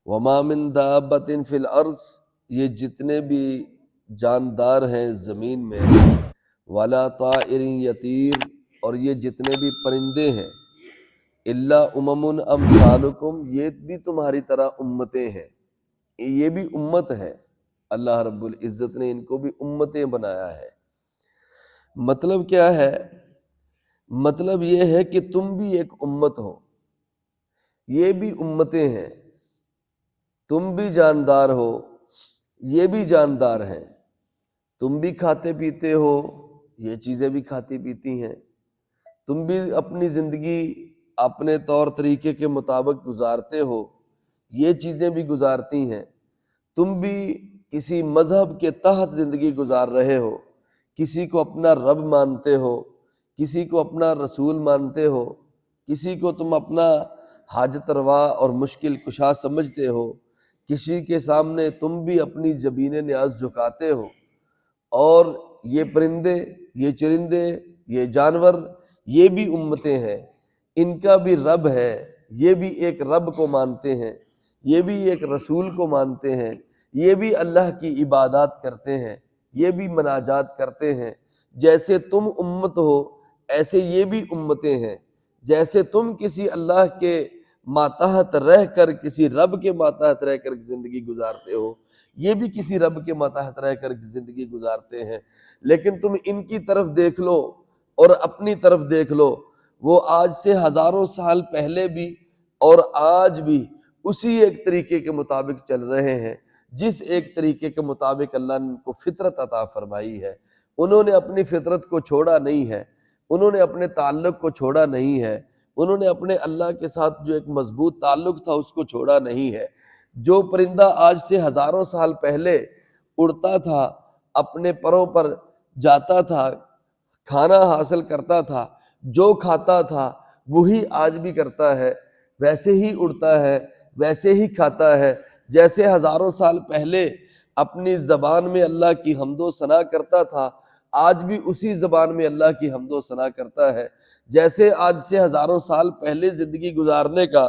وما من دابۃ فی الارض، یہ جتنے بھی جاندار ہیں زمین میں، ولا طائر یطیر، اور یہ جتنے بھی پرندے ہیں، الا امم امثالکم، یہ بھی تمہاری طرح امتیں ہیں، یہ بھی امت ہے، اللہ رب العزت نے ان کو بھی امتیں بنایا ہے۔ مطلب کیا ہے؟ مطلب یہ ہے کہ تم بھی ایک امت ہو، یہ بھی امتیں ہیں، تم بھی جاندار ہو، یہ بھی جاندار ہیں، تم بھی کھاتے پیتے ہو، یہ چیزیں بھی کھاتی پیتی ہیں، تم بھی اپنی زندگی اپنے طور طریقے کے مطابق گزارتے ہو، یہ چیزیں بھی گزارتی ہیں، تم بھی کسی مذہب کے تحت زندگی گزار رہے ہو، کسی کو اپنا رب مانتے ہو، کسی کو اپنا رسول مانتے ہو، کسی کو تم اپنا حاجت روا اور مشکل کشا سمجھتے ہو، کسی کے سامنے تم بھی اپنی زبین نیاز جھکاتے ہو، اور یہ پرندے، یہ چرندے، یہ جانور، یہ بھی امتیں ہیں، ان کا بھی رب ہے، یہ بھی ایک رب کو مانتے ہیں، یہ بھی ایک رسول کو مانتے ہیں، یہ بھی اللہ کی عبادات کرتے ہیں، یہ بھی مناجات کرتے ہیں۔ جیسے تم امت ہو ایسے یہ بھی امتیں ہیں، جیسے تم کسی اللہ کے ماتحت رہ کر، کسی رب کے ماتحت رہ کر زندگی گزارتے ہو، یہ بھی کسی رب کے ماتحت رہ کر زندگی گزارتے ہیں۔ لیکن تم ان کی طرف دیکھ لو اور اپنی طرف دیکھ لو، وہ آج سے ہزاروں سال پہلے بھی اور آج بھی اسی ایک طریقے کے مطابق چل رہے ہیں، جس ایک طریقے کے مطابق اللہ نے ان کو فطرت عطا فرمائی ہے۔ انہوں نے اپنی فطرت کو چھوڑا نہیں ہے، انہوں نے اپنے تعلق کو چھوڑا نہیں ہے، انہوں نے اپنے اللہ کے ساتھ جو ایک مضبوط تعلق تھا اس کو چھوڑا نہیں ہے۔ جو پرندہ آج سے ہزاروں سال پہلے اڑتا تھا، اپنے پروں پر جاتا تھا، کھانا حاصل کرتا تھا، جو کھاتا تھا وہی آج بھی کرتا ہے، ویسے ہی اڑتا ہے، ویسے ہی کھاتا ہے، جیسے ہزاروں سال پہلے اپنی زبان میں اللہ کی حمد و ثنا کرتا تھا، آج بھی اسی زبان میں اللہ کی حمد و ثنا کرتا ہے۔ جیسے آج سے ہزاروں سال پہلے زندگی گزارنے کا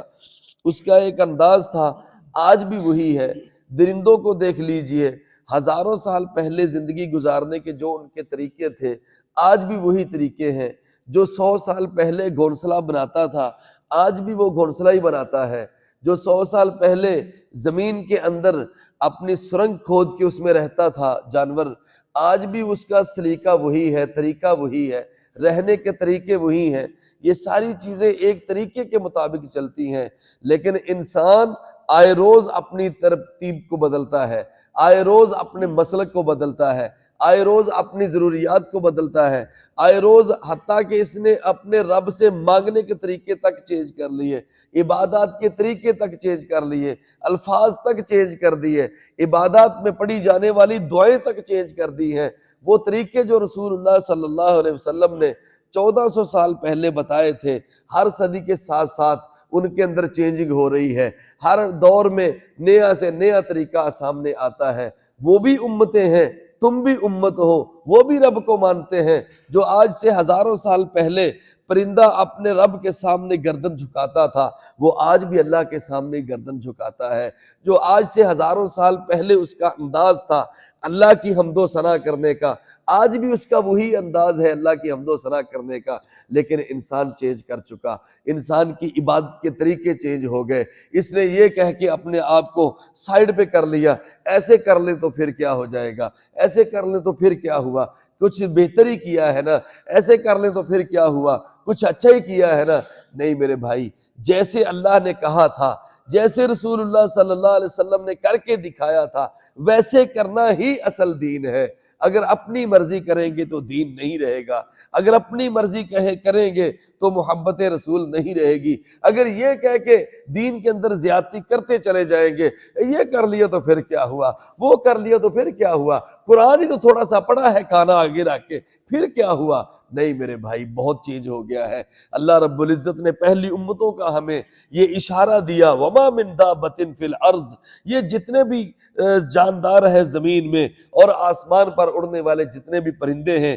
اس کا ایک انداز تھا، آج بھی وہی ہے۔ درندوں کو دیکھ لیجئے، ہزاروں سال پہلے زندگی گزارنے کے جو ان کے طریقے تھے، آج بھی وہی طریقے ہیں۔ جو 100 سال پہلے گھونسلہ بناتا تھا، آج بھی وہ گھونسلہ ہی بناتا ہے۔ جو 100 سال پہلے زمین کے اندر اپنی سرنگ کھود کے اس میں رہتا تھا جانور، آج بھی اس کا سلیقہ وہی ہے، طریقہ وہی ہے، رہنے کے طریقے وہی ہیں۔ یہ ساری چیزیں ایک طریقے کے مطابق چلتی ہیں، لیکن انسان آئے روز اپنی ترتیب کو بدلتا ہے، آئے روز اپنے مسلک کو بدلتا ہے، آئے روز اپنی ضروریات کو بدلتا ہے، آئے روز حتیٰ کہ اس نے اپنے رب سے مانگنے کے طریقے تک چینج کر لیے، عبادات کے طریقے تک چینج کر لیے، الفاظ تک چینج کر دیے، عبادات میں پڑھی جانے والی دعائیں تک چینج کر دی ہیں۔ وہ طریقے جو رسول اللہ صلی اللہ علیہ وسلم نے 1400 سال پہلے بتائے تھے، ہر صدی کے ساتھ ساتھ ان کے اندر چینجنگ ہو رہی ہے، ہر دور میں نیا سے نیا طریقہ سامنے آتا ہے۔ وہ بھی امتیں ہیں، تم بھی امت ہو، وہ بھی رب کو مانتے ہیں۔ جو آج سے ہزاروں سال پہلے پرندہ اپنے رب کے سامنے گردن جھکاتا تھا، وہ آج بھی اللہ کے سامنے گردن جھکاتا ہے۔ جو آج سے ہزاروں سال پہلے اس کا انداز تھا اللہ کی حمد و ثنا کرنے کا، آج بھی اس کا وہی انداز ہے اللہ کی حمد و ثنا کرنے کا، لیکن انسان چینج کر چکا، انسان کی عبادت کے طریقے چینج ہو گئے۔ اس نے یہ کہہ کے اپنے آپ کو سائیڈ پہ کر لیا، ایسے کر لیں تو پھر کیا ہو جائے گا، ایسے کر لیں تو پھر کیا ہوا، کچھ بہتری کیا ہے نا، ایسے کر لیں تو پھر کیا ہوا، کچھ اچھا ہی کیا ہے نا۔ نہیں میرے بھائی، جیسے اللہ نے کہا تھا، جیسے رسول اللہ صلی اللہ علیہ وسلم نے کر کے دکھایا تھا، ویسے کرنا ہی اصل دین ہے۔ اگر اپنی مرضی کریں گے تو دین نہیں رہے گا، اگر اپنی مرضی کریں گے تو محبت رسول نہیں رہے گی۔ اگر یہ کہہ کے دین کے اندر زیادتی کرتے چلے جائیں گے، یہ کر لیا تو پھر کیا ہوا، وہ کر لیا تو پھر کیا ہوا، قرآن ہی تو تھوڑا سا پڑھا ہے کھانا آگے رکھ کے، پھر کیا ہوا۔ نہیں میرے بھائی، بہت چینج ہو گیا ہے۔ اللہ رب العزت نے پہلی امتوں کا ہمیں یہ اشارہ دیا، وما من دابۃ فی الارض، یہ جتنے بھی جاندار ہیں زمین میں اور آسمان پر اڑنے والے جتنے بھی پرندے ہیں،